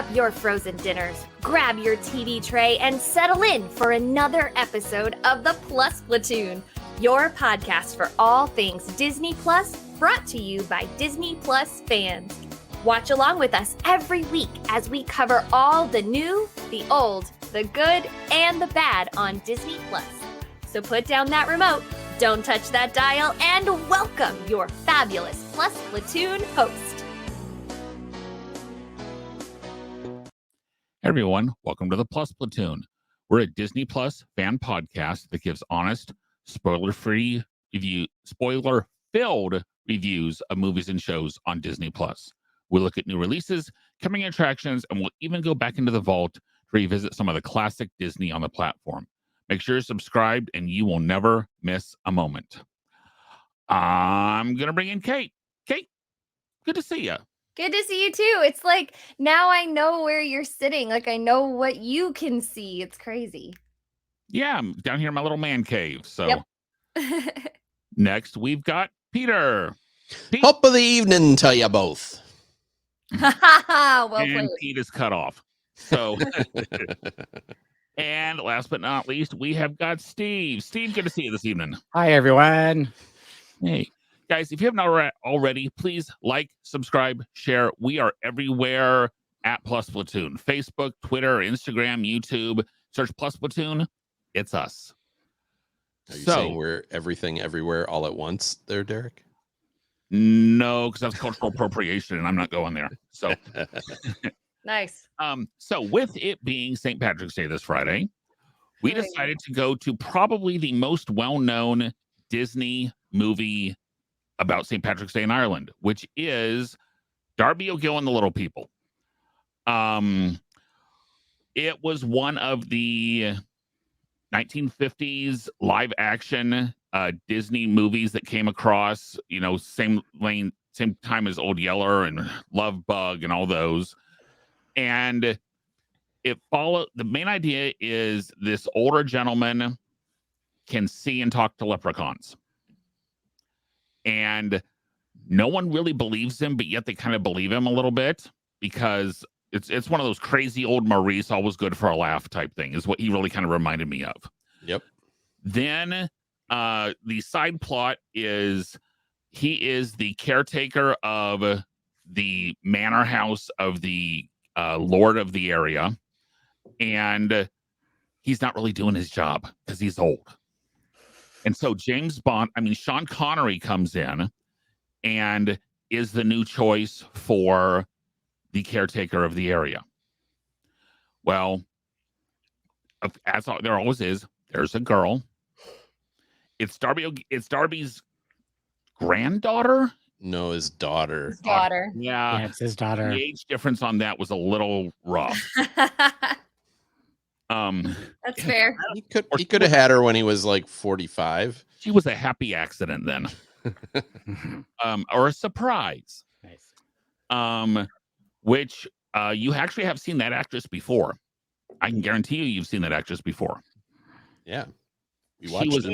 up your frozen dinners, grab your TV tray, and settle in for another episode of the Plus Platoon, your podcast for all things Disney Plus, brought to you by Disney Plus fans. Watch along with us every week as we cover all the new, the old, the good, and the bad on Disney Plus. So put down that remote, don't touch that dial, and welcome your fabulous Plus Platoon host. Hey everyone, welcome to the Plus Platoon. We're a Disney Plus fan podcast that gives honest, spoiler-filled reviews of movies and shows on Disney Plus. We'll look at new releases, coming attractions, and we'll even go back into the vault to revisit some of the classic Disney on the platform. Make sure you're subscribed and you will never miss a moment. I'm going to bring in Kate. Kate, good to see you. Good to see you too. It's like now I know where you're sitting. Like I know what you can see. It's crazy. Yeah, I'm down here in my little man cave. So Yep. Next, we've got Peter. Pete. Top of the evening to you both. Well And played. Pete is cut off. So, and last but not least, we have got Steve. Steve, good to see you this evening. Hi, everyone. Hey, guys, if you haven't already, please like, subscribe, share. We are everywhere at Plus Platoon. Facebook, Twitter, Instagram, YouTube. Search Plus Platoon. It's us. Are you saying we're everything everywhere all at once there, Derek? No, because that's cultural appropriation, and I'm not going there. So Nice. So with it being St. Patrick's Day this Friday, we decided to go to probably the most well-known Disney movie about St. Patrick's Day in Ireland, which is Darby O'Gill and the Little People. It was one of the 1950s live action Disney movies that came across, same time as Old Yeller and Love Bug and all those. And the main idea is this older gentleman can see and talk to leprechauns. And no one really believes him, but yet they kind of believe him a little bit because it's one of those crazy old Maurice, always good for a laugh type thing is what he really kind of reminded me of. Yep. Then the side plot is he is the caretaker of the manor house of the lord of the area, and he's not really doing his job because he's old. And so Sean Connery comes in and is the new choice for the caretaker of the area. Well, as there always is, there's a girl. It's Darby's granddaughter. No, his daughter. His daughter. Yeah, it's his daughter. The age difference on that was a little rough. That's fair. He could have had her when he was like 45. She was a happy accident then. Or a surprise. Nice. Which you actually have seen that actress before. I can guarantee you've seen that actress before. Yeah. She was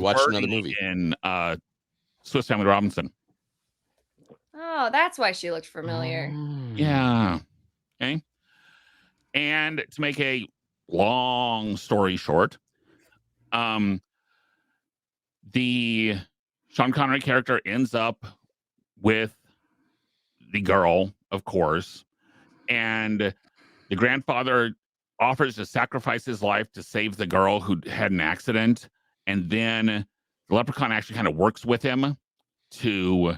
another movie in Swiss Family Robinson. Oh, that's why she looked familiar. Yeah. Okay. And to make a long story short, the Sean Connery character ends up with the girl, of course, and the grandfather offers to sacrifice his life to save the girl who had an accident, and then the leprechaun actually kind of works with him to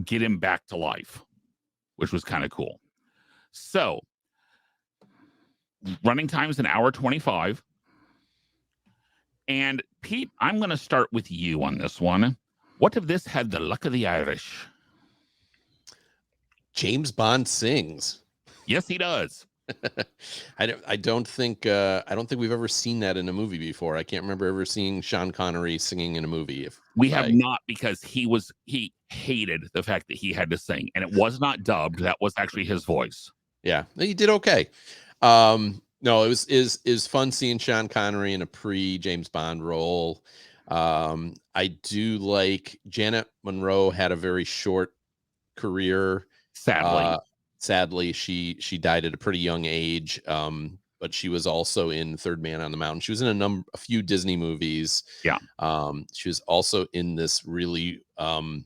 get him back to life, which was kind of cool. So running time is 1:25. And Pete, I'm going to start with you on this one. What if this had the luck of the Irish? James Bond sings. Yes, he does. I don't think we've ever seen that in a movie before. I can't remember ever seeing Sean Connery singing in a movie. We have not, because he hated the fact that he had to sing, and it was not dubbed. That was actually his voice. Yeah, he did okay. No, it was fun seeing Sean Connery in a pre-James Bond role. I do like Janet Monroe had a very short career. Sadly. sadly, she died at a pretty young age. But she was also in Third Man on the Mountain. She was in a few Disney movies. Yeah. She was also in this really one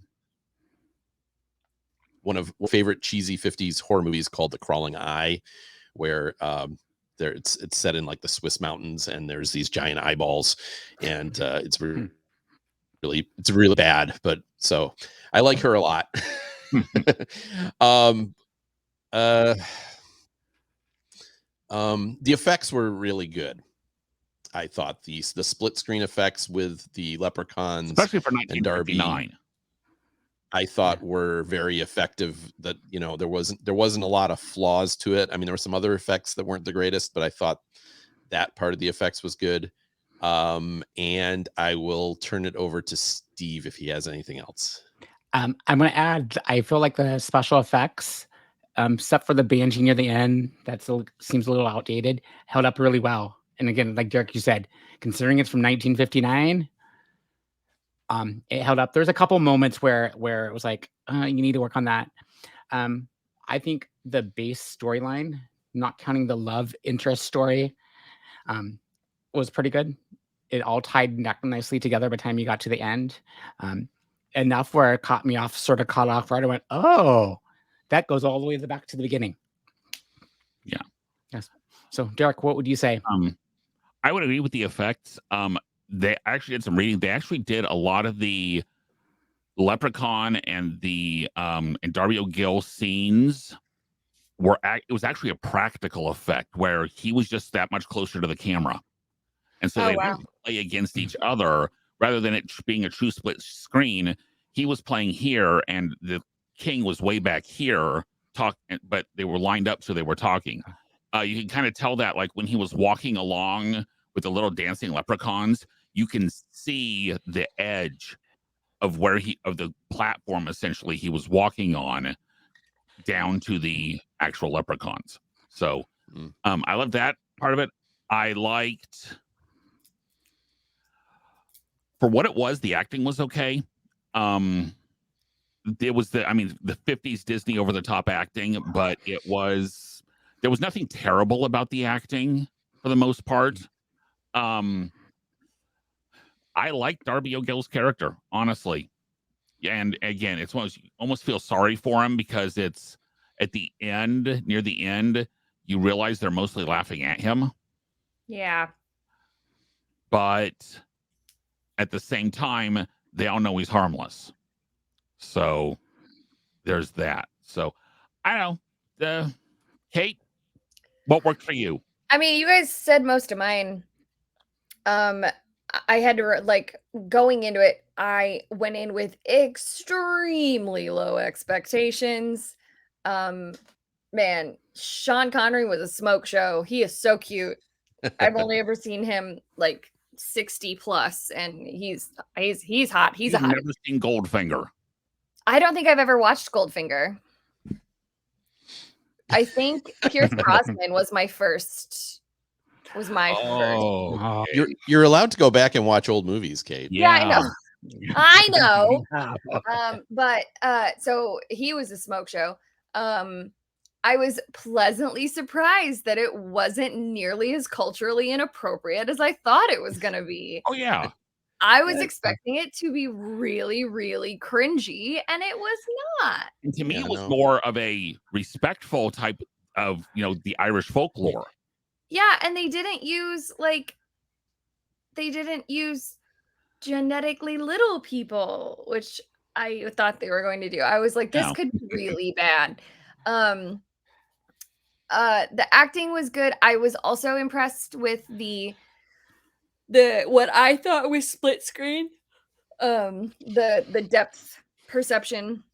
of my favorite cheesy 50s horror movies called The Crawling Eye, where it's set in like the Swiss mountains, and there's these giant eyeballs, and it's really bad. But so I like her a lot. The effects were really good. I thought the split screen effects with the leprechauns, especially for and Darby, 1959. I thought were very effective. That there wasn't a lot of flaws to it. I mean, there were some other effects that weren't the greatest, but I thought that part of the effects was good. And I will turn it over to Steve if he has anything else. I'm going to add, I feel like the special effects, except for the banshee near the end, seems a little outdated, held up really well. And again, like Derek, you said, considering it's from 1959, it held up. There's a couple moments where it was like, you need to work on that. I think the base storyline, not counting the love interest story, was pretty good. It all tied nicely together by the time you got to the end. Enough where it caught off right. I went, oh, that goes all the way back to the beginning. Yeah. Yes. So, Derek, what would you say? I would agree with the effects. They actually did some reading. They actually did a lot of the leprechaun and the and Darby O'Gill scenes it was actually a practical effect where he was just that much closer to the camera. And so they would play against each other rather than it being a true split screen. He was playing here and the king was way back here but they were lined up, so they were talking. You can kind of tell that, like when he was walking along with the little dancing leprechauns, you can see the edge of of the platform essentially he was walking on down to the actual leprechauns. So I love that part of it. I liked, for what it was, the acting was okay. It was the 50s Disney over the top acting, but there was nothing terrible about the acting for the most part. I like Darby O'Gill's character, honestly. And again, it's almost feel sorry for him because it's near the end, you realize they're mostly laughing at him. Yeah. But at the same time, they all know he's harmless. So there's that. So I don't know. Kate, what worked for you? I mean, you guys said most of mine. I had to going into it, I went in with extremely low expectations. Man, Sean Connery was a smoke show. He is so cute. I've only ever seen him like 60 plus, and he's hot. He's a hot. I've never seen Goldfinger. I don't think I've ever watched Goldfinger. I think Pierce Brosnan was my first. Okay. You're allowed to go back and watch old movies, Kate. Yeah, I know. But so he was a smoke show. I was pleasantly surprised that it wasn't nearly as culturally inappropriate as I thought it was going to be. Oh yeah. I was expecting it to be really, really cringy, and it was not. And to me, it was more of a respectful type of, the Irish folklore. Yeah, and they didn't use genetically little people, which I thought they were going to do. I was like, this could be really bad. The acting was good. I was also impressed with the what I thought was split screen. The depth perception.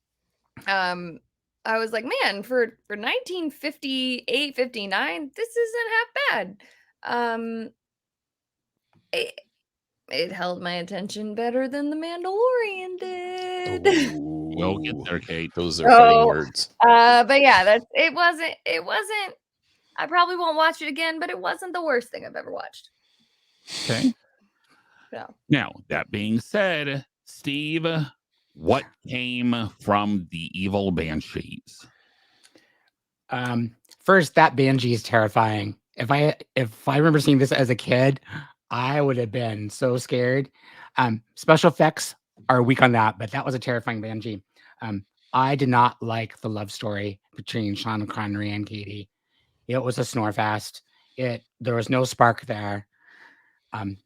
I was like, man, for 1958, 59, this isn't half bad. It held my attention better than The Mandalorian did. We'll get there, Kate. Those are fighting words. But yeah, it wasn't. I probably won't watch it again, but it wasn't the worst thing I've ever watched. Okay. So now, that being said, Steve, what came from the evil banshees? First, that Banshee is terrifying. If I remember seeing this as a kid, I would have been so scared. Special effects are weak on that, but that was a terrifying Banshee. I did not like the love story between Sean Connery and Katie. It was a snore fest. There was no spark there.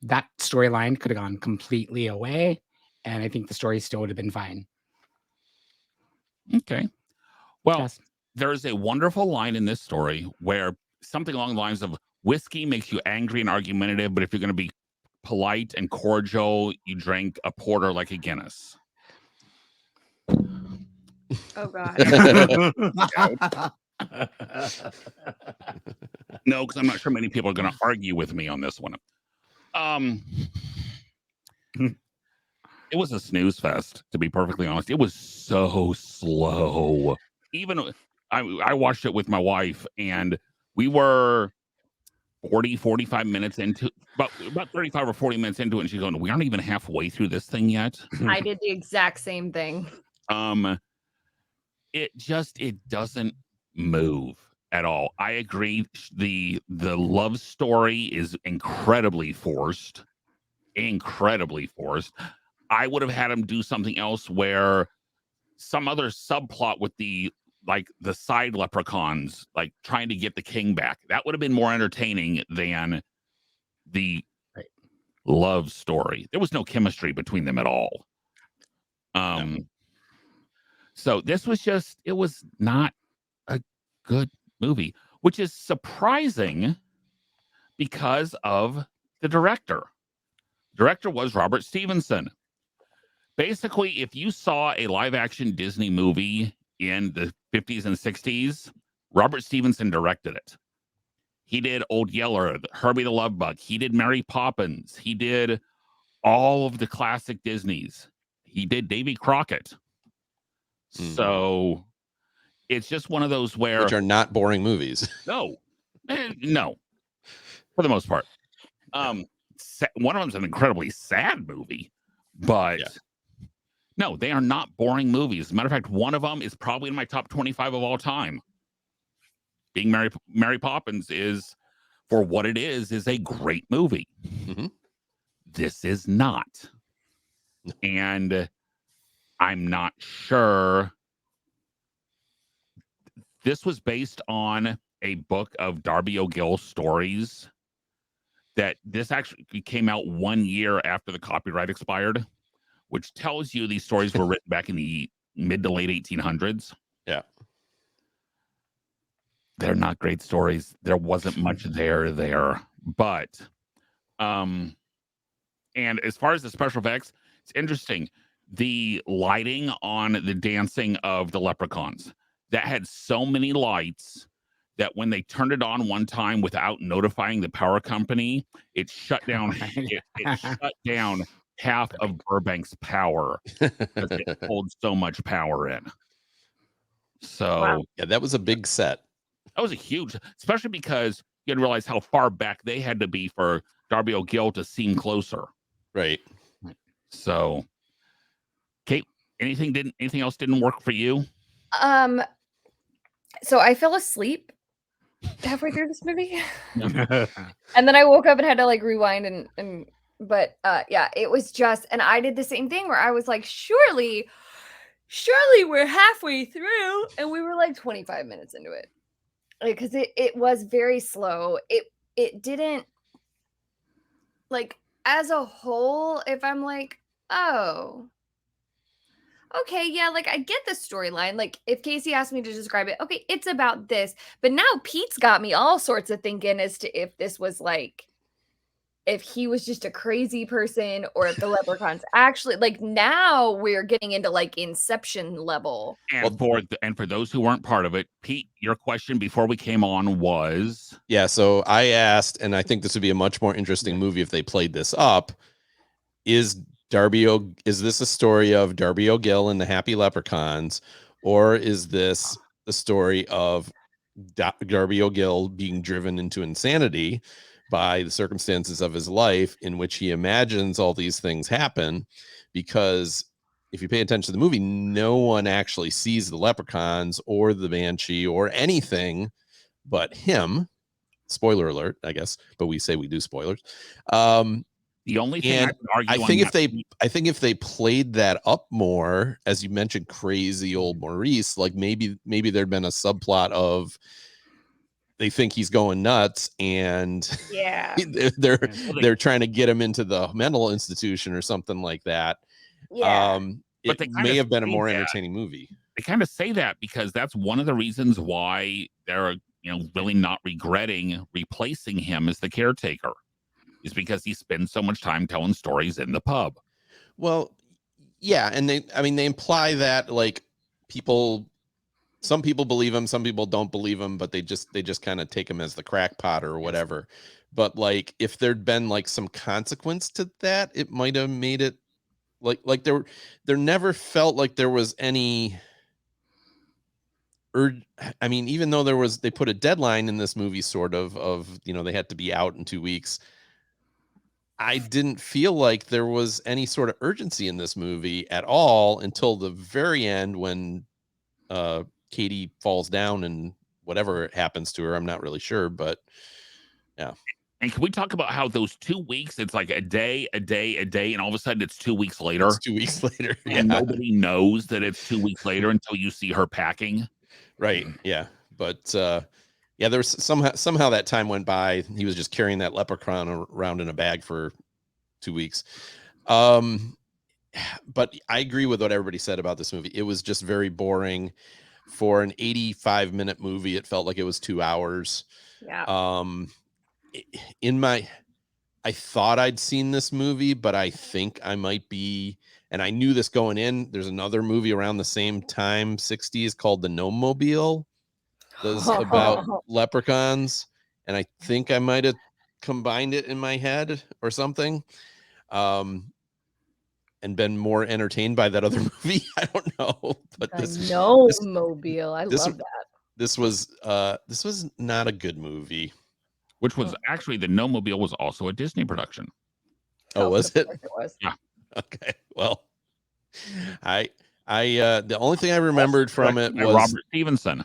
That storyline could have gone completely away, and I think the story still would have been fine. Okay. Well, Yes. there's a wonderful line in this story where something along the lines of whiskey makes you angry and argumentative, but if you're going to be polite and cordial, you drink a porter like a Guinness. Oh God. No, because I'm not sure many people are going to argue with me on this one. It was a snooze fest, to be perfectly honest. It was so slow. Even I watched it with my wife, and we were 45 minutes into about 35 or 40 minutes into it, and she's going, we aren't even halfway through this thing yet. I did the exact same thing. It doesn't move at all. I agree. The love story is incredibly forced. I would have had him do something else where some other subplot with the side leprechauns, like trying to get the king back. That would have been more entertaining than the love story. There was no chemistry between them at all. So this was it was not a good movie, which is surprising because of the director. Director was Robert Stevenson. Basically, if you saw a live-action Disney movie in the 50s and 60s, Robert Stevenson directed it. He did Old Yeller, Herbie the Love Bug. He did Mary Poppins. He did all of the classic Disneys. He did Davy Crockett. So it's just one of those which are not boring movies. No, for the most part. One of them's an incredibly sad movie, but no, they are not boring movies. As a matter of fact, one of them is probably in my top 25 of all time. Being Mary Poppins is, for what it is a great movie. Mm-hmm. This is not. And I'm not sure. This was based on a book of Darby O'Gill stories that this actually came out 1 year after the copyright expired, which tells you these stories were written back in the mid to late 1800s. Yeah. They're not great stories. There wasn't much there. But, and as far as the special effects, it's interesting. The lighting on the dancing of the leprechauns, that had so many lights that when they turned it on one time without notifying the power company, it shut down. It shut down half of Burbank's power because it pulled so much power in. So yeah, that was a big set. That was a huge, especially because you had to realize how far back they had to be for Darby O'Gill to seem closer. Right. So, Kate, anything else didn't work for you? So I fell asleep halfway through this movie. And then I woke up and had to rewind but it was just, and I did the same thing where I was like, surely we're halfway through, and we were 25 minutes into it. Because it was very slow. It didn't, as a whole, if I'm oh, okay, yeah, I get the storyline. If Casey asked me to describe it, okay, it's about this. But now Pete's got me all sorts of thinking as to if this was if he was just a crazy person or if the leprechauns actually, now we're getting into Inception level. And for those who weren't part of it, Pete, your question before we came on was? Yeah, so I asked, and I think this would be a much more interesting movie if they played this up. Is this a story of Darby O'Gill and the Happy Leprechauns, or is this the story of Darby O'Gill being driven into insanity by the circumstances of his life, in which he imagines all these things happen because if you pay attention to the movie, no one actually sees the leprechauns or the banshee or anything but him. Spoiler alert, I guess, but we say we do spoilers. The only thing I And would argue I on think that if they played that up more, as you mentioned, crazy old Maurice, like maybe there'd been a subplot of they think he's going nuts and Yeah. they're trying to get him into the mental institution or something like that. Yeah. But It they may kinda have been a say more that. entertaining movie. They kind of say that because that's one of the reasons why they're really not regretting replacing him as the caretaker, is because he spends so much time telling stories in the pub. Well, yeah, and they imply that like some people believe him, some people don't believe him, but they just kind of take him as the crackpot or whatever. But like if there'd been like some consequence to that, it might have made it like there never felt like there was any I mean, even though they put a deadline in this movie sort of they had to be out in 2 weeks. I didn't feel like there was any sort of urgency in this movie at all until the very end when Katie falls down and whatever happens to her. I'm not really sure, but yeah. And can we talk about how those 2 weeks, it's like a day, and all of a sudden it's 2 weeks later, It's 2 weeks later. Yeah. and nobody knows that it's 2 weeks later until you see her packing. Right. Yeah. But yeah, there was somehow that time went by. He was just carrying that leprechaun around in a bag for 2 weeks. But I agree with what everybody said about this movie. It was just very boring. For an 85-minute movie, it felt like it was 2 hours. Yeah. I thought I'd seen this movie, but I think I might be, and I knew this going in. There's another movie around the same time, 60s, called The Gnome Mobile. That's about leprechauns, and I think I might have combined it in my head or something. And been more entertained by that other movie. I don't know, but Mobile. I love that. This was not a good movie. Which was actually, the Gnome-mobile was also a Disney production. Oh, was it? It was. Yeah. Okay. Well, I the only thing I remembered from it was Robert Stevenson.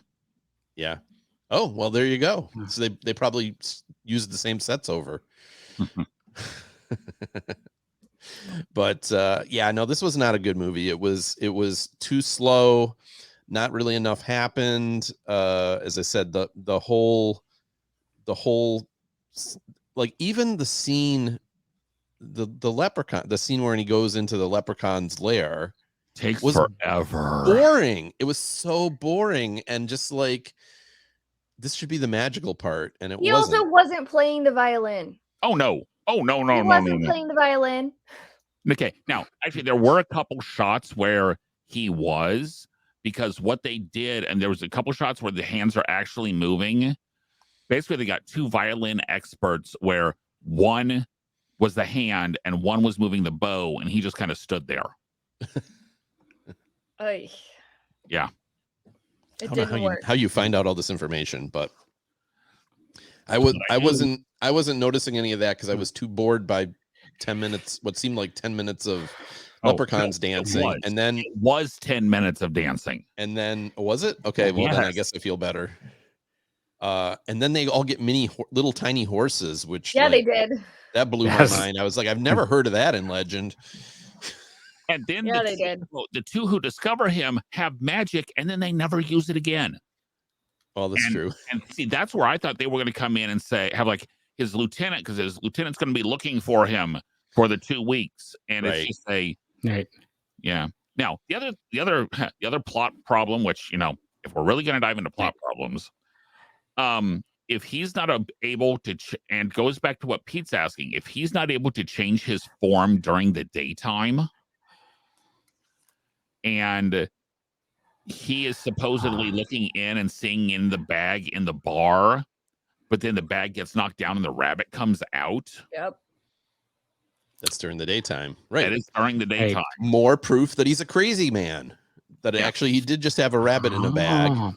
Yeah. Oh, well, there you go. So they probably used the same sets over. But yeah, no, this was not a good movie. It was too slow. Not really enough happened. As I said, the whole like even the scene, the leprechaun, the scene where he goes into the leprechaun's lair takes was forever. Boring. It was so boring, and just like this should be the magical part, and it He wasn't. also wasn't playing the violin. Oh no. Oh no. He wasn't playing the violin. Okay. Now, actually, there were a couple shots where he was, because what they did, and there was a couple shots where the hands are actually moving. Basically, they got 2 violin experts where one was the hand and one was moving the bow, and he just kind of stood there. Yeah. It didn't work. How you find out all this information, but I wasn't noticing any of that because I was too bored by 10 minutes, what seemed like 10 minutes of leprechauns dancing. And then it was 10 minutes of dancing. And then was it? Okay, well then I guess I feel better. And then they all get little tiny horses, which they did. That blew my mind. I was like, I've never heard of that in legend. And then they did. The 2 who discover him have magic, and then they never use it again. Oh, that's true. And see, that's where I thought they were going to come in and have like his lieutenant, because his lieutenant's going to be looking for him for the 2 weeks, and it's just yeah. Now the other plot problem, which if we're really going to dive into plot problems, if he's not able to, and goes back to what Pete's asking, if he's not able to change his form during the daytime, and he is supposedly looking in and seeing in the bag in the bar, but then the bag gets knocked down and the rabbit comes out. Yep. That's during the daytime. Right. That is during the daytime. More proof that he's a crazy man. That actually he did just have a rabbit in a bag.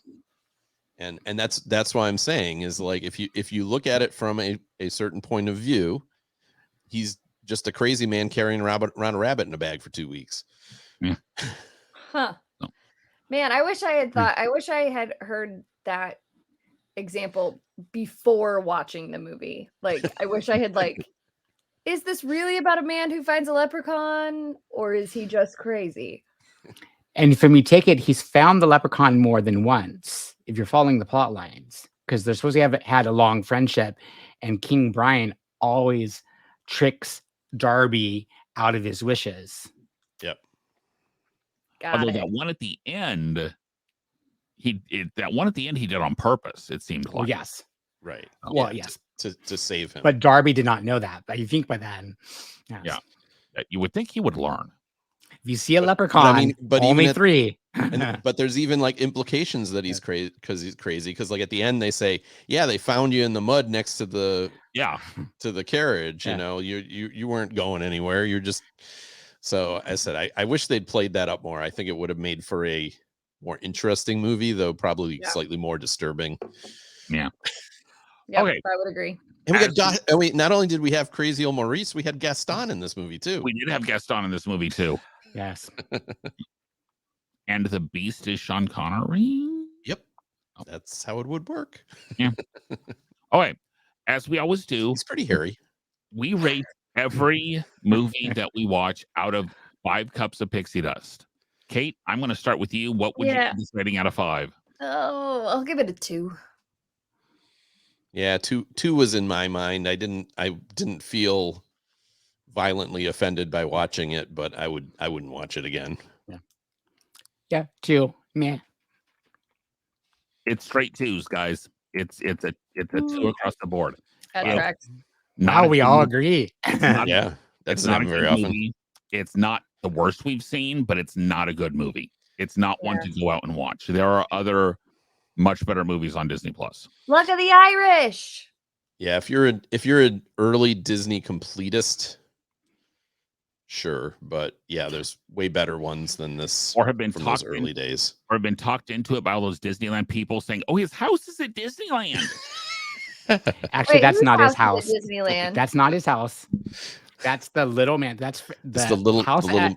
And that's why I'm saying is like if you look at it from a certain point of view, he's just a crazy man carrying around a rabbit in a bag for 2 weeks. Huh. No. Man, I wish I had heard that example before watching the movie. Like, I wish I had is this really about a man who finds a leprechaun, or is he just crazy? And from you take it, he's found the leprechaun more than once, if you're following the plot lines, because they're supposed to have had a long friendship, and King Brian always tricks Darby out of his wishes. Yep. Got Although it. that one at the end, he did on purpose. It seemed like. Oh, yes. Right. Well, Yeah, yes. To save him. But Darby did not know that. But you think by then, yes. Yeah. You would think he would learn. If you see a leprechaun, but only even 3. but there's even like implications that he's crazy because like at the end they say, yeah, they found you in the mud next to the carriage. Yeah. You know, you weren't going anywhere. You're just. So I said, I wish they'd played that up more. I think it would have made for a more interesting movie, though probably slightly more disturbing. Yeah. Yep, Okay. I would agree. And we not only did we have crazy old Maurice, we had Gaston in this movie too. We did have Gaston in this movie too. Yes. And the Beast is Sean Connery. Yep. That's how it would work. Yeah. Okay. As we always do, He's pretty hairy. We rate every movie that we watch out of 5 cups of pixie dust. Kate, I'm going to start with you. What would you give this rating out of 5? Oh, I'll give it a 2. Yeah, two was in my mind. I didn't feel violently offended by watching it, but I wouldn't watch it again. Yeah, 2. Meh. It's straight 2s, guys. It's a 2 across the board. That Yeah. tracks. Now we all agree. Yeah, that's not very often. Movie. It's not the worst we've seen, but it's not a good movie. It's not one to go out and watch. There are other much better movies on Disney Plus. Luck of the Irish. Yeah, if you're an early Disney completist, sure, but yeah, there's way better ones than this, or have been from those early days, or have been talked into it by all those Disneyland people saying, "Oh, his house is at Disneyland." Actually, that's not his house. Disneyland. That's not his house. That's the little man. That's the little house. The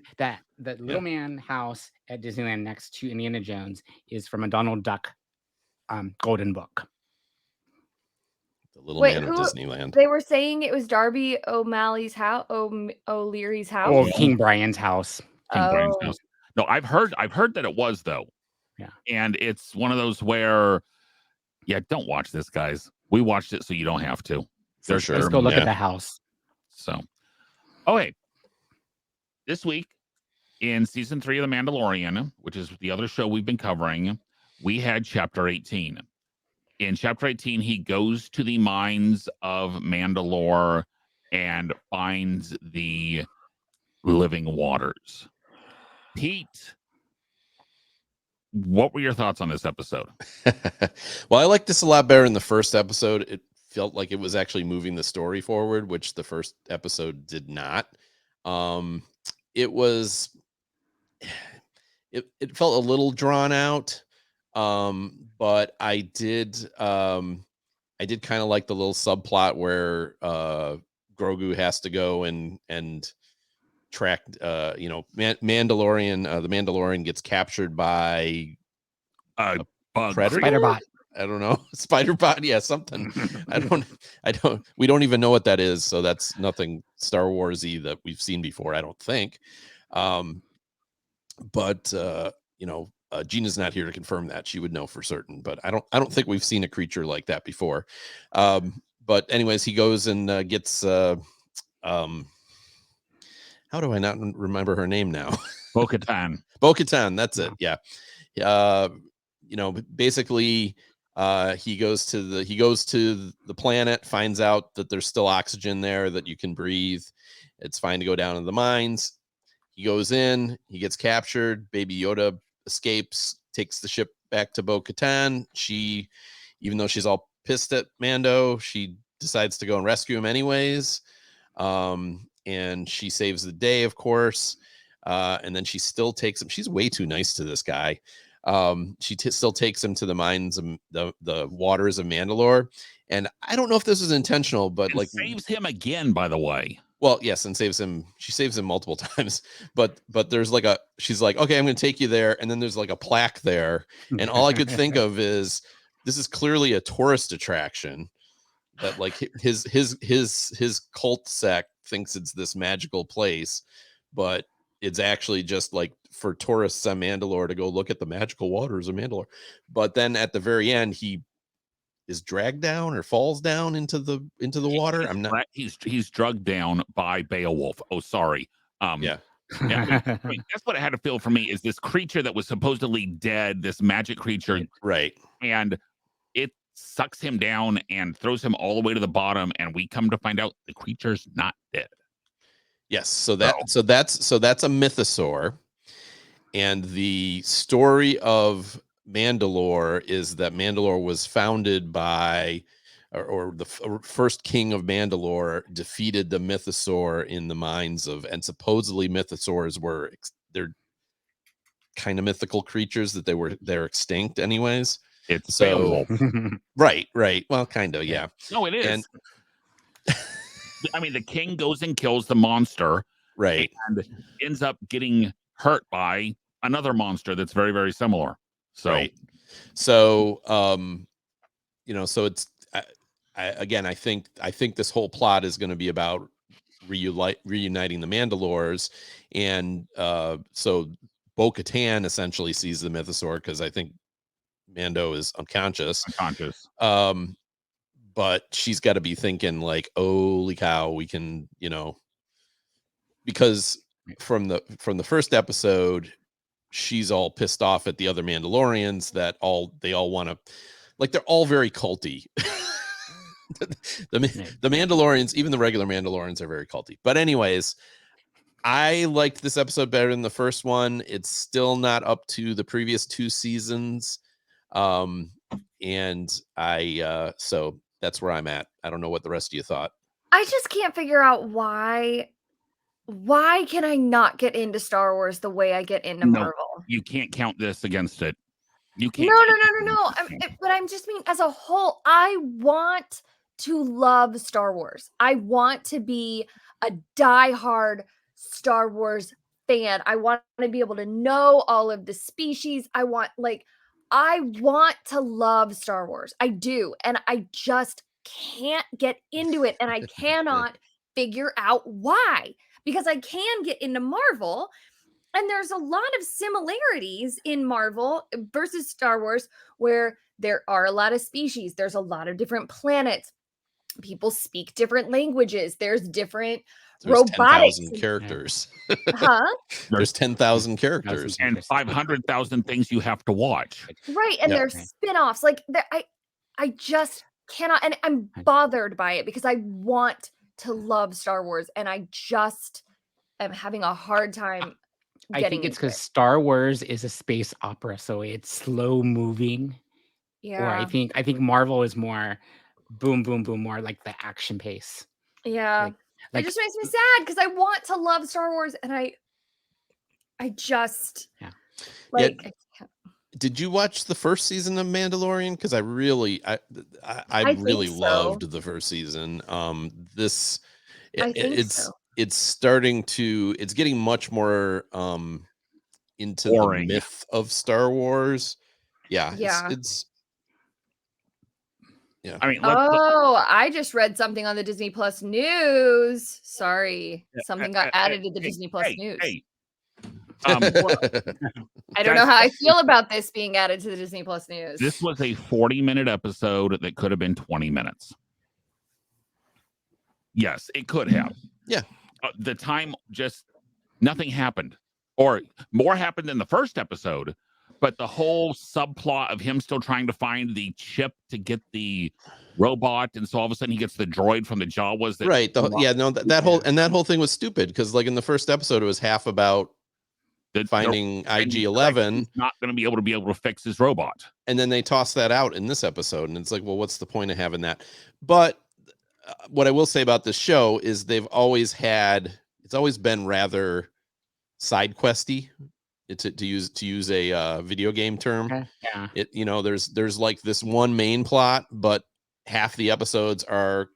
little man house at Disneyland next to Indiana Jones is from a Donald Duck golden book. The little man of Disneyland. They were saying it was Darby O'Malley's house, O'Leary's house. Oh, King Brian's house. Brian's house. No, I've heard that it was though. Yeah, and it's one of those where, don't watch this, guys. We watched it so you don't have to. For sure. Let's go look at the house. So, okay. This week in season 3 of The Mandalorian, which is the other show we've been covering, we had chapter 18. In chapter 18, he goes to the mines of Mandalore and finds the living waters. Pete, what were your thoughts on this episode? Well, I like this a lot better in the first episode. It felt like it was actually moving the story forward, which the first episode did not. It felt a little drawn out, but I did kind of like the little subplot where Grogu has to go and track Mandalorian. The Mandalorian gets captured by a predator. Spider-Bot. I don't know. Spider-Bot. Yeah, something. We don't even know what that is. So that's nothing Star Warsy that we've seen before, I don't think. But Gina's not here to confirm that. She would know for certain, but I don't think we've seen a creature like that before. But anyways, he goes and gets how do I not remember her name now? Bo-Katan. Bo-Katan, that's it. Yeah. Basically he goes to the planet, finds out that there's still oxygen there, that you can breathe. It's fine to go down to the mines. He goes in, he gets captured. Baby Yoda escapes, takes the ship back to Bo-Katan. She, even though she's all pissed at Mando, she decides to go and rescue him anyways. And she saves the day, of course. And then she still takes him. She's way too nice to this guy. She still takes him to the mines of the waters of Mandalore. And I don't know if this was intentional, but saves him again, by the way. Well, yes, and saves him. She saves him multiple times, but there's like she's like, okay, I'm going to take you there, and then there's like a plaque there, and all I could think of is this is clearly a tourist attraction that like his cult sect thinks it's this magical place, but it's actually just like for tourists on Mandalore to go look at the magical waters of Mandalore. But then at the very end, he is dragged down or falls down into the water. He's drugged down by Beowulf. Oh, sorry. Yeah. I mean, that's what it had to feel for me, is this creature that was supposedly dead, this magic creature, right? And it sucks him down and throws him all the way to the bottom, and we come to find out the creature's not dead. Yes, so that's a mythosaur, and the story of Mandalore is that Mandalore was founded by, or the first king of Mandalore defeated the mythosaur in the minds of, and supposedly mythosaurs they're kind of mythical creatures that they're extinct anyways. It's so right. Well, kind of, yeah. No, it is. And I mean, the king goes and kills the monster, right, and ends up getting hurt by another monster that's very, very similar. So, right. So, so it's I think this whole plot is going to be about reuniting the Mandalores, and so Bo-Katan essentially sees the mythosaur because I think Mando is unconscious. But she's got to be thinking like, holy cow, we can, because from the first episode, she's all pissed off at the other Mandalorians that they all want to, like, they're all very culty. the Mandalorians, even the regular Mandalorians, are very culty. But anyways, I liked this episode better than the first one. It's still not up to the previous 2 seasons. And so that's where I'm at. I don't know what the rest of you thought. I just can't figure out why can I not get into Star Wars the way I get into Marvel? You can't count this against it. You can't. No. But I'm just mean, as a whole, I want to love Star Wars. I want to be a diehard Star Wars fan. I want to be able to know all of the species. I want to love Star Wars. I do. And I just can't get into it. And I cannot figure out why. Because I can get into Marvel. And there's a lot of similarities in Marvel versus Star Wars, where there are a lot of species. There's a lot of different planets. People speak different languages. There's different robotics. 10,000 characters. Huh? There's 10,000 characters. And 500,000 things you have to watch. Right. And there's spin-offs. Like, I just cannot. And I'm bothered by it because I want to love Star Wars. And I just am having a hard time. I think it's because Star Wars is a space opera, so it's slow moving. Yeah. Or I think Marvel is more boom, boom, boom, more like the action pace. Yeah. It just makes me sad because I want to love Star Wars, and I just Did you watch the first season of Mandalorian? Because I really loved the first season. It's getting much more into the myth of Star Wars. Yeah. I mean, I just read something on the Disney Plus news. Sorry, something got added to the Disney Plus news. I don't know how I feel about this being added to the Disney Plus news. This was a 40-minute episode that could have been 20 minutes. Yes, it could have. Yeah. The time, just nothing happened, or more happened in the first episode. But the whole subplot of him still trying to find the chip to get the robot, and so all of a sudden he gets the droid from the Jawas. That whole thing was stupid because, like, in the first episode, it was half about finding IG-11. He's not going to be able to fix his robot, and then they toss that out in this episode, and it's like, well, what's the point of having that? But what I will say about this show is it's always been rather side questy. To use a video game term. Yeah. There's like this one main plot, but half the episodes are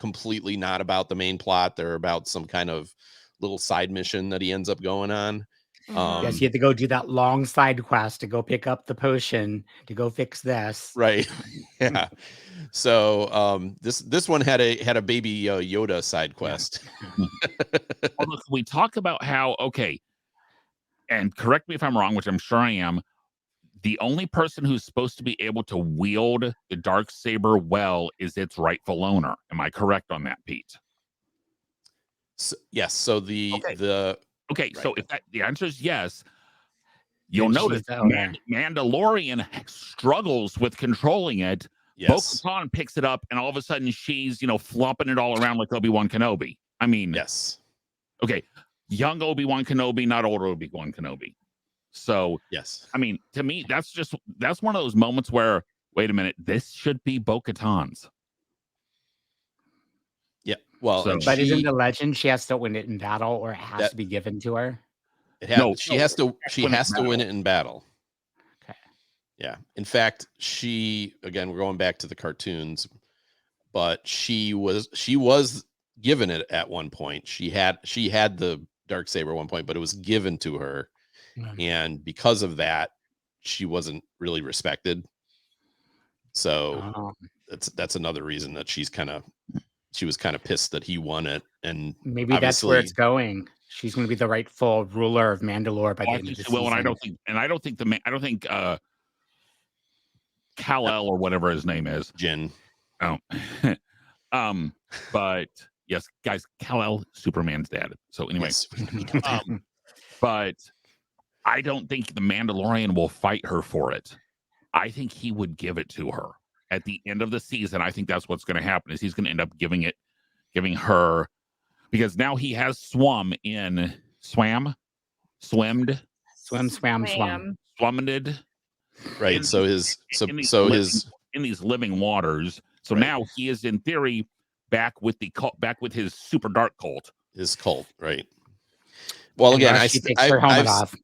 completely not about the main plot. They're about some kind of little side mission that he ends up going on. Yes, you have to go do that long side quest to go pick up the potion to go fix this. Right. Yeah. So this one had a baby Yoda side quest. Although we talk about how, okay, and correct me if I'm wrong, which I'm sure I am, the only person who's supposed to be able to wield the Darksaber well is its rightful owner. Am I correct on that, Pete? So, yes. So Okay, right. so if the answer is yes, you'll Then notice she's the owner. Mandalorian struggles with controlling it. Yes. Bo-Katan picks it up, and all of a sudden she's, flopping it all around like Obi-Wan Kenobi. I mean, Yes. okay, young Obi-Wan Kenobi, not old Obi-Wan Kenobi. So, Yes. I mean, to me, that's one of those moments where, wait a minute, this should be Bo-Katan's. Yeah. Well, So- and But isn't she, the legend she has to win it in battle, or it has That- to be given to her? she has to win it in battle. Okay. Yeah. In fact, again, we're going back to the cartoons, but she was given it at one point. She had the Darksaber at one point, but it was given to her. Mm. And because of that, she wasn't really respected. So Oh, that's another reason that she was kind of pissed that he won it. And maybe that's where obviously- it's going. She's going to be the rightful ruler of Mandalore by the end of the season. Well, and I don't think Kal-El or whatever his name is. Jin. Oh, but yes, guys, Kal-El, Superman's dad. So anyway, Yes. but I don't think the Mandalorian will fight her for it. I think he would give it to her at the end of the season. I think that's what's going to happen. Is he's going to end up giving her, because now he has swummed. Swim. Right. So in these living waters. So Right. now he is in theory back with his super dark cult. his cult, right? Well, again, Unless she takes her helmet off.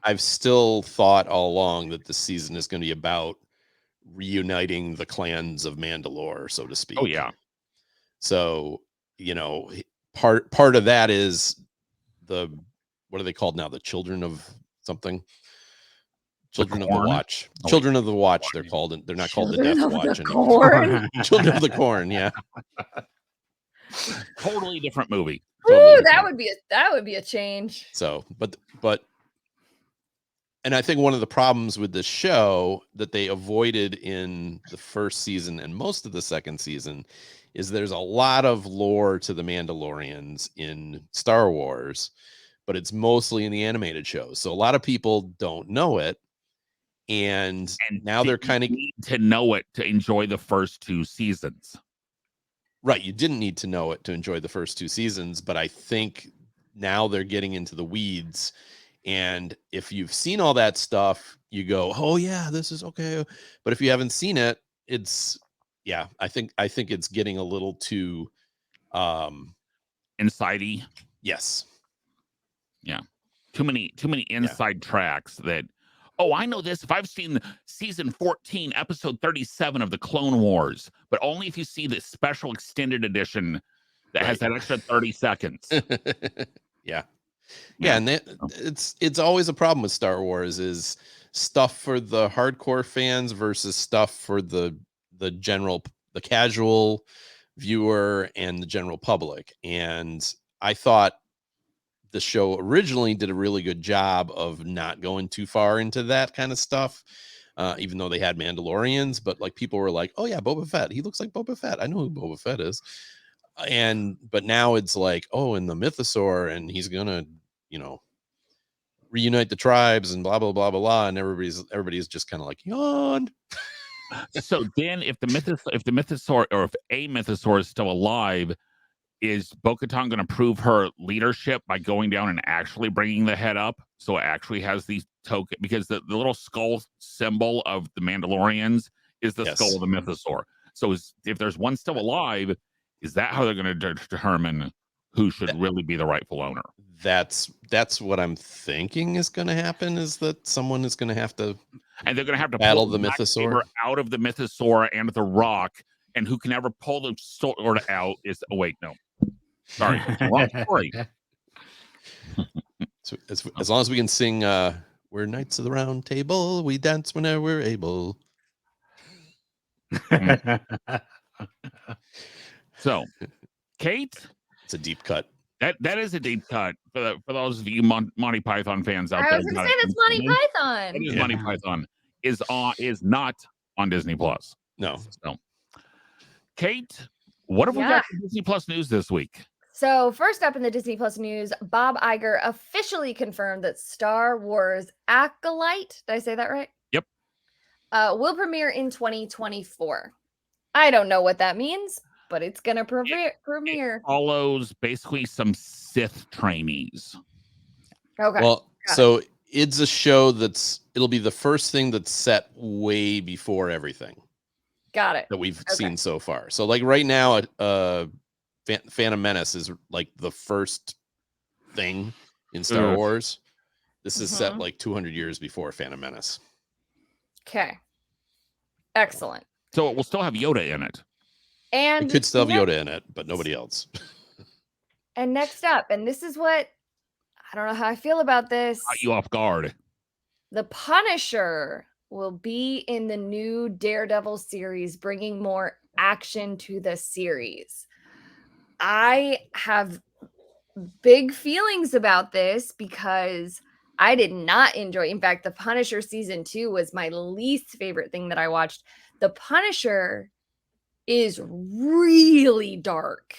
I've still thought all along that this season is going to be about reuniting the clans of Mandalore, so to speak. Oh yeah. So, part of that is what are they called now? The Children of something? Children of the Corn? Watch. Oh, Children of the Watch, they're called. They're not called the Children Death of Watch the anymore. Corn. Children of the Corn, yeah. Totally different movie. Totally Ooh, different. that would be a change. So, and I think one of the problems with this show that they avoided in the first season and most of the second season is there's a lot of lore to the Mandalorians in Star Wars, but it's mostly in the animated shows. So a lot of people don't know it. And now they're kind of need to know it to enjoy the first two seasons. right. You didn't need to know it to enjoy the first two seasons, but I think now they're getting into the weeds. And if you've seen all that stuff, you go, oh yeah, this is okay. But if you haven't seen it, I think it's getting a little too Insidey. yes. Yeah. Too many inside tracks that, oh, I know this. If I've seen season 14, episode 37 of the Clone Wars, but only if you see the special extended edition that has that extra 30 seconds. Yeah. Yeah, and it's always a problem with Star Wars is stuff for the hardcore fans versus stuff for the casual viewer and the general public. And I thought the show originally did a really good job of not going too far into that kind of stuff, even though they had Mandalorians. But like people were like, "Oh yeah, Boba Fett. He looks like Boba Fett. I know who Boba Fett is." But now it's like, oh, in the Mythosaur, and he's gonna, reunite the tribes and blah blah blah blah blah, and everybody's just kind of like yawned. So then, if a Mythosaur is still alive, is Bo-Katan going to prove her leadership by going down and actually bringing the head up? So it actually has these token, because the little skull symbol of the Mandalorians is the skull of the Mythosaur. So if there's one still alive, is that how they're going to determine who should really be the rightful owner? That's what I'm thinking is going to happen, is that someone is going to have to, and they're going to have to battle pull the Mythosaur out of the Mythosaur and the rock and who can never pull the sword out is. Oh wait, no, sorry, wrong story. So as long as we can sing, we're Knights of the Round Table, we dance whenever we're able. So, Kate, it's a deep cut. That is a deep cut for those of you Monty Python fans out I there. was going to say that's Monty Python. It is Monty Python is not on Disney Plus. No. So, Kate, what have we got for Disney Plus news this week? So first up in the Disney Plus news, Bob Iger officially confirmed that Star Wars Acolyte, did I say that right? Yep. Will premiere in 2024. I don't know what that means, but it's going to premiere. It follows basically some Sith trainees. Okay. Well, so it's a show it'll be the first thing that's set way before everything. Got it. That we've seen so far. So like right now, Phantom Menace is like the first thing in Star Wars. This is set like 200 years before Phantom Menace. Okay. Excellent. So it will still have Yoda in it. And it could still have Yoda in it, but nobody else. And next up, and this is what I don't know how I feel about this. Caught you off guard. The Punisher will be in the new Daredevil series, bringing more action to the series. I have big feelings about this because I did not enjoy. In fact, The Punisher season 2 was my least favorite thing that I watched. The Punisher is really dark.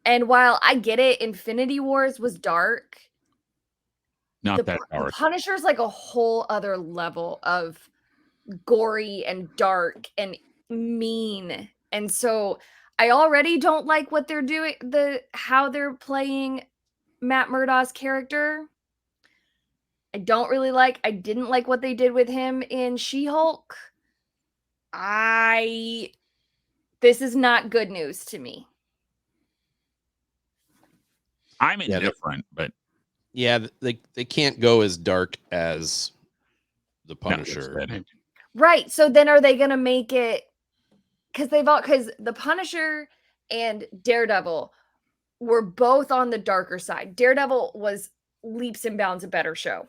And while I get it, Infinity Wars was dark. Not that dark. The Punisher is like a whole other level of gory and dark and mean. And so I already don't like what they're doing, how they're playing Matt Murdock's character. I didn't like what they did with him in She-Hulk. This is not good news to me. I'm indifferent, but yeah, they can't go as dark as the Punisher. No, right. So then are they going to make it because the Punisher and Daredevil were both on the darker side. Daredevil was leaps and bounds a better show.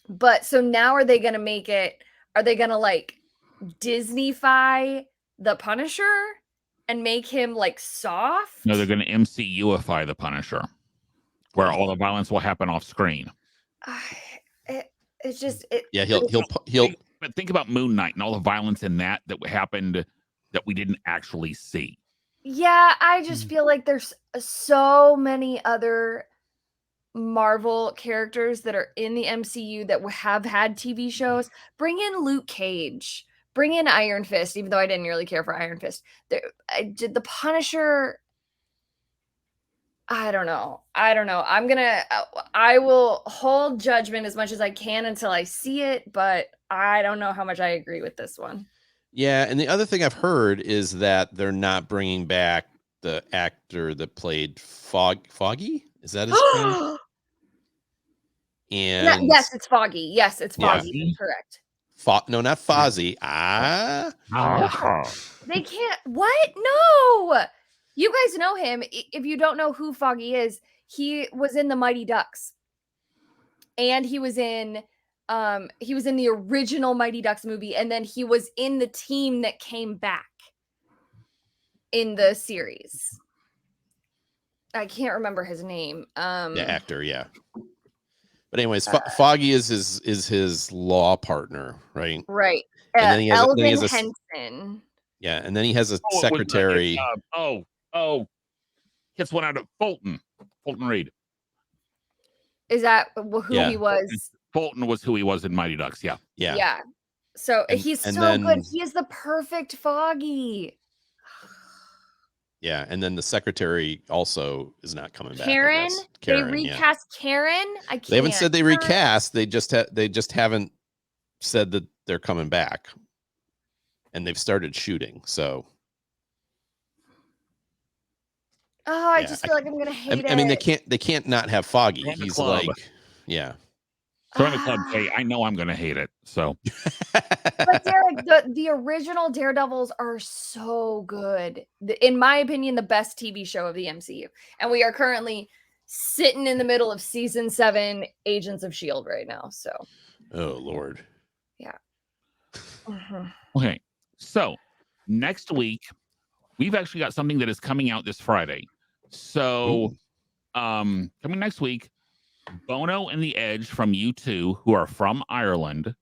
But so now are they going to make it, are they going to like Disney-fy the Punisher and make him like soft? No, they're going to MCU-ify the Punisher, where all the violence will happen off screen. It's just he'll. But think about Moon Knight and all the violence in that happened that we didn't actually see. Yeah, I just feel like there's so many other Marvel characters that are in the MCU that have had TV shows. Bring in Luke Cage. Bring in Iron Fist, even though I didn't really care for Iron Fist. The Punisher. I don't know. I will hold judgment as much as I can until I see it, but I don't know how much I agree with this one. Yeah, and the other thing I've heard is that they're not bringing back the actor that played Foggy. Is that his name? And yes, it's Foggy. Yes, it's Foggy. Yeah. Correct. No, not Fozzie. They can't. What? No. You guys know him. If you don't know who Foggy is, he was in the Mighty Ducks, and he was in the original Mighty Ducks movie, and then he was in the team that came back in the series. I can't remember his name. The actor, yeah. But anyways, Foggy is his law partner, right? Right. And then he has Henson. Yeah, and then he has a secretary. Gets one out of Fulton Reed. Is that who he was? Fulton was who he was in Mighty Ducks. Yeah. Yeah. So he's so good. He is the perfect Foggy. Yeah, and then the secretary also is not coming back. Karen, they recast Karen. I can't. They haven't said they recast. They just haven't said that they're coming back, and they've started shooting. So, I just feel like I'm gonna hate it. I mean, they can't not have Foggy. He's like, yeah. Join the club, Kate. I know I'm going to hate it. So, But Derek, the original Daredevils are so good. In my opinion, the best TV show of the MCU. And we are currently sitting in the middle of season 7 Agents of S.H.I.E.L.D. right now. So, Oh, Lord. yeah. Mm-hmm. okay. So, next week, we've actually got something that is coming out this Friday. So, coming next week, Bono and The Edge from U2, who are from Ireland,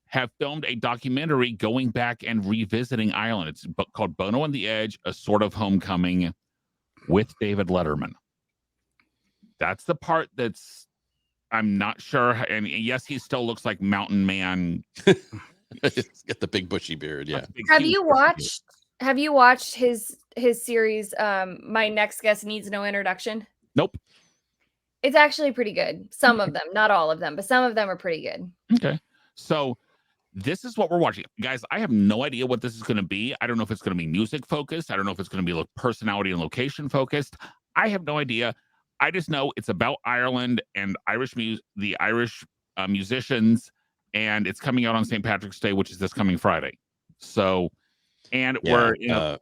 have filmed a documentary going back and revisiting Ireland. It's called Bono and The Edge, A Sort of Homecoming with David Letterman. That's the part that's, I'm not sure. And yes, he still looks like Mountain Man. He's got the big bushy beard. Yeah. Have you watched his series, My Next Guest Needs No Introduction? Nope. It's actually pretty good. Some of them, not all of them, but some of them are pretty good. Okay. So this is what we're watching. Guys, I have no idea what this is going to be. I don't know if it's going to be music focused. I don't know if it's going to be personality and location focused. I have no idea. I just know it's about Ireland and the Irish musicians, and it's coming out on St. Patrick's Day, which is this coming Friday. So, and Yeah,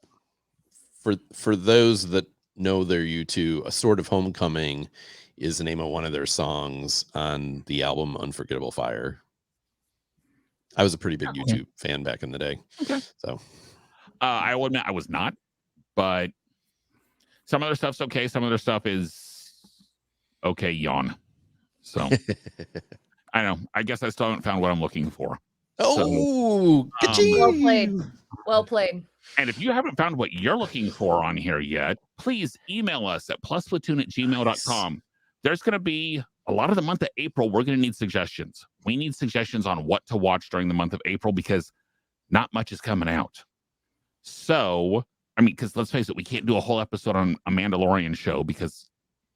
we're for those that know their U2, A Sort of Homecoming is the name of one of their songs on the album Unforgettable Fire. I was a pretty big U2 fan back in the day. Okay. So I will admit I was not, but some other stuff's okay. Some other stuff is okay, yawn. So I know. I guess I still haven't found what I'm looking for. Oh, Well played. Well played. And if you haven't found what you're looking for on here yet, please email us at plusplatoon@gmail.com. There's going to be a lot of the month of April. We're going to need suggestions. We need suggestions on what to watch during the month of April because not much is coming out. So, I mean, because let's face it, we can't do a whole episode on a Mandalorian show because,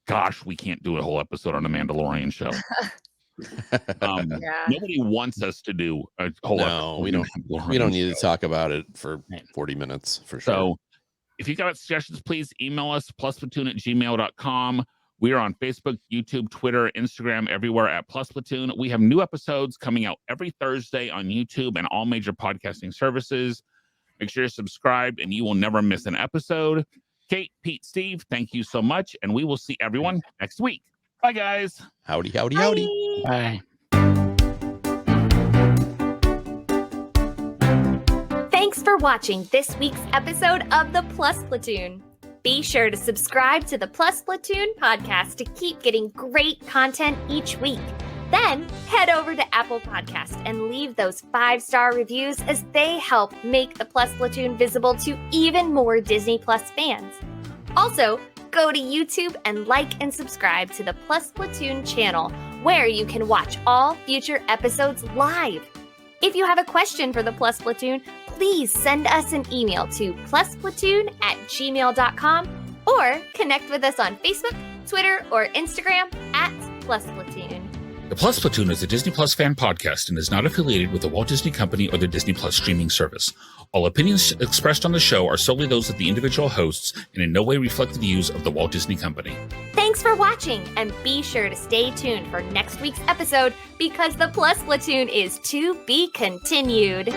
gosh, we can't do a whole episode on a Mandalorian show. Nobody wants us to do a whole episode. We don't need to talk about it for 40 minutes for sure. So if you got suggestions, please email us plusplatoon@gmail.com. We are on Facebook, YouTube, Twitter, Instagram, everywhere at plusplatoon. We have new episodes coming out every Thursday on YouTube and all major podcasting services. Make sure you're subscribed and you will never miss an episode. Kate, Pete, Steve, thank you so much. And we will see everyone next week. Bye, guys. Howdy, howdy, howdy. Bye. Thanks for watching this week's episode of the Plus Platoon. Be sure to subscribe to the Plus Platoon podcast to keep getting great content each week. Then head over to Apple Podcast and leave those 5-star reviews as they help make the Plus Platoon visible to even more Disney Plus fans. Also, go to YouTube and like and subscribe to the Plus Platoon channel, where you can watch all future episodes live. If you have a question for the Plus Platoon, please send us an email to plusplatoon@gmail.com or connect with us on Facebook, Twitter, or Instagram @plusplatoon. The Plus Platoon is a Disney Plus fan podcast and is not affiliated with the Walt Disney Company or the Disney Plus streaming service. All opinions expressed on the show are solely those of the individual hosts and in no way reflect the views of the Walt Disney Company. Thanks for watching, and be sure to stay tuned for next week's episode because the Plus Platoon is to be continued.